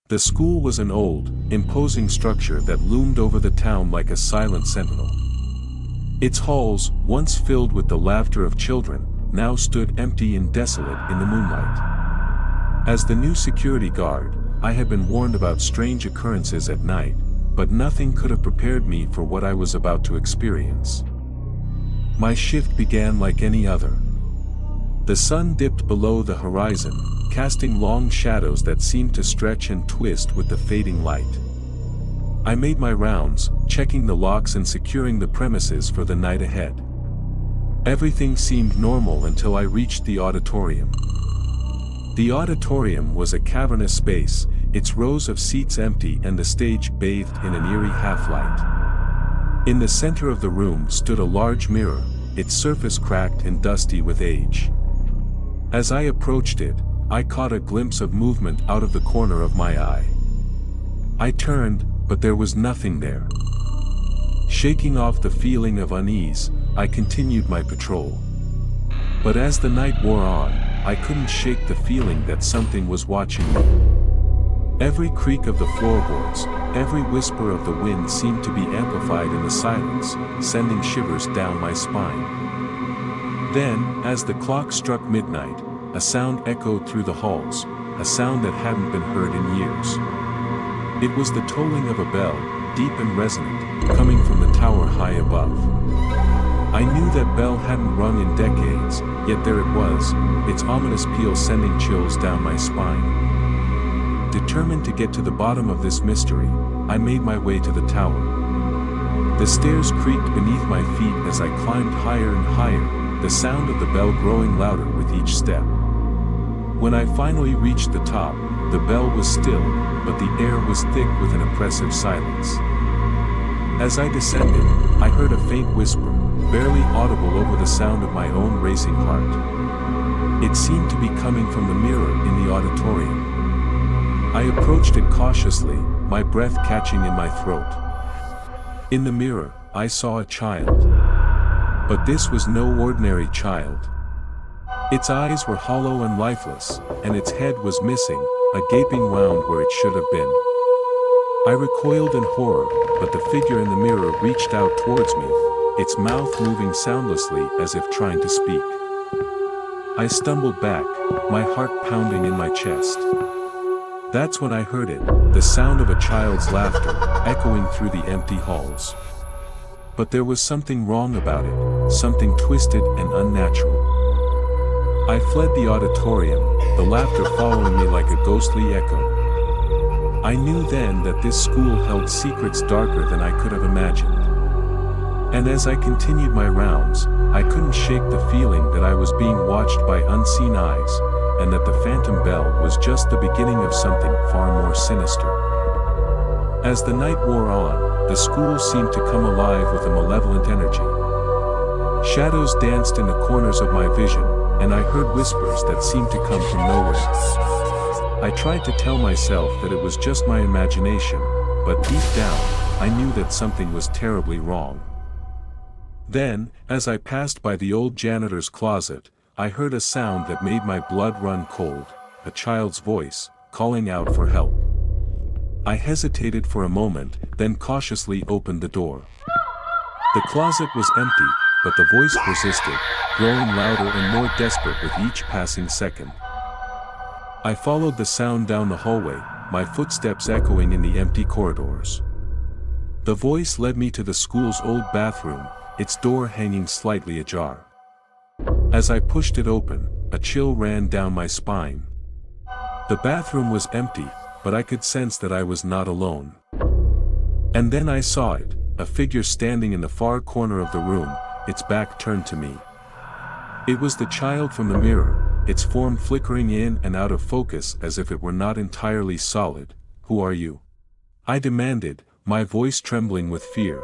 The school was an old, imposing structure that loomed over the town like a silent sentinel. Its halls, once filled with the laughter of children, now stood empty and desolate in the moonlight. As the new security guard, I had been warned about strange occurrences at night, but nothing could have prepared me for what I was about to experience. My shift began like any other. The sun dipped below the horizon, casting long shadows that seemed to stretch and twist with the fading light. I made my rounds, checking the locks and securing the premises for the night ahead. Everything seemed normal until I reached the auditorium. The auditorium was a cavernous space, its rows of seats empty and the stage bathed in an eerie half-light. In the center of the room stood a large mirror, its surface cracked and dusty with age. As I approached it, I caught a glimpse of movement out of the corner of my eye. I turned, but there was nothing there. Shaking off the feeling of unease, I continued my patrol. But as the night wore on, I couldn't shake the feeling that something was watching me. Every creak of the floorboards, every whisper of the wind seemed to be amplified in the silence, sending shivers down my spine. Then, as the clock struck midnight, a sound echoed through the halls, a sound that hadn't been heard in years. It was the tolling of a bell, deep and resonant, coming from the tower high above. I knew that bell hadn't rung in decades, yet there it was, its ominous peal sending chills down my spine. Determined to get to the bottom of this mystery, I made my way to the tower. The stairs creaked beneath my feet as I climbed higher and higher, the sound of the bell growing louder with each step. When I finally reached the top, the bell was still, but the air was thick with an oppressive silence. As I descended, I heard a faint whisper, barely audible over the sound of my own racing heart. It seemed to be coming from the mirror in the auditorium. I approached it cautiously, my breath catching in my throat. In the mirror, I saw a child. But this was no ordinary child. Its eyes were hollow and lifeless, and its head was missing, a gaping wound where it should have been. I recoiled in horror, but the figure in the mirror reached out towards me, its mouth moving soundlessly as if trying to speak. I stumbled back, my heart pounding in my chest. That's when I heard it, the sound of a child's laughter, echoing through the empty halls. But there was something wrong about it, something twisted and unnatural. I fled the auditorium, the laughter following me like a ghostly echo. I knew then that this school held secrets darker than I could have imagined. And as I continued my rounds, I couldn't shake the feeling that I was being watched by unseen eyes, and that the phantom bell was just the beginning of something far more sinister. As the night wore on, the school seemed to come alive with a malevolent energy. Shadows danced in the corners of my vision, and I heard whispers that seemed to come from nowhere. I tried to tell myself that it was just my imagination, but deep down, I knew that something was terribly wrong. Then, as I passed by the old janitor's closet, I heard a sound that made my blood run cold, a child's voice, calling out for help. I hesitated for a moment, then cautiously opened the door. The closet was empty, but the voice persisted, growing louder and more desperate with each passing second. I followed the sound down the hallway, my footsteps echoing in the empty corridors. The voice led me to the school's old bathroom, its door hanging slightly ajar. As I pushed it open, a chill ran down my spine. The bathroom was empty, but I could sense that I was not alone. And then I saw it, a figure standing in the far corner of the room, its back turned to me. It was the child from the mirror, its form flickering in and out of focus as if it were not entirely solid. "Who are you?" I demanded, my voice trembling with fear.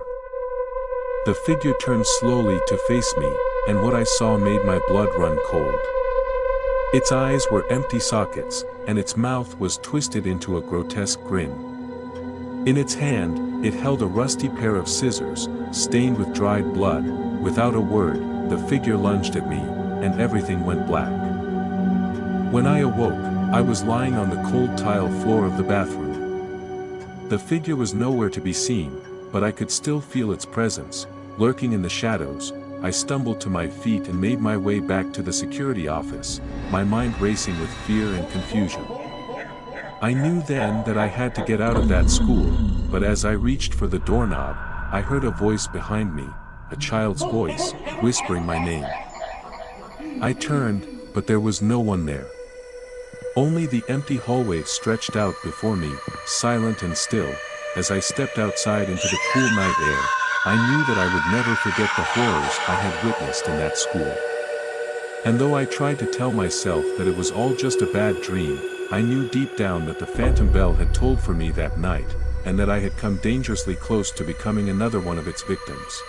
The figure turned slowly to face me, and what I saw made my blood run cold. Its eyes were empty sockets, and its mouth was twisted into a grotesque grin. In its hand, it held a rusty pair of scissors, stained with dried blood. Without a word, the figure lunged at me, and everything went black. When I awoke, I was lying on the cold tile floor of the bathroom. The figure was nowhere to be seen, but I could still feel its presence, lurking in the shadows. I stumbled to my feet and made my way back to the security office, my mind racing with fear and confusion. I knew then that I had to get out of that school, but as I reached for the doorknob, I heard a voice behind me, a child's voice, whispering my name. I turned, but there was no one there. Only the empty hallway stretched out before me, silent and still. As I stepped outside into the cool night air, I knew that I would never forget the horrors I had witnessed in that school. And though I tried to tell myself that it was all just a bad dream, I knew deep down that the phantom bell had tolled for me that night, and that I had come dangerously close to becoming another one of its victims.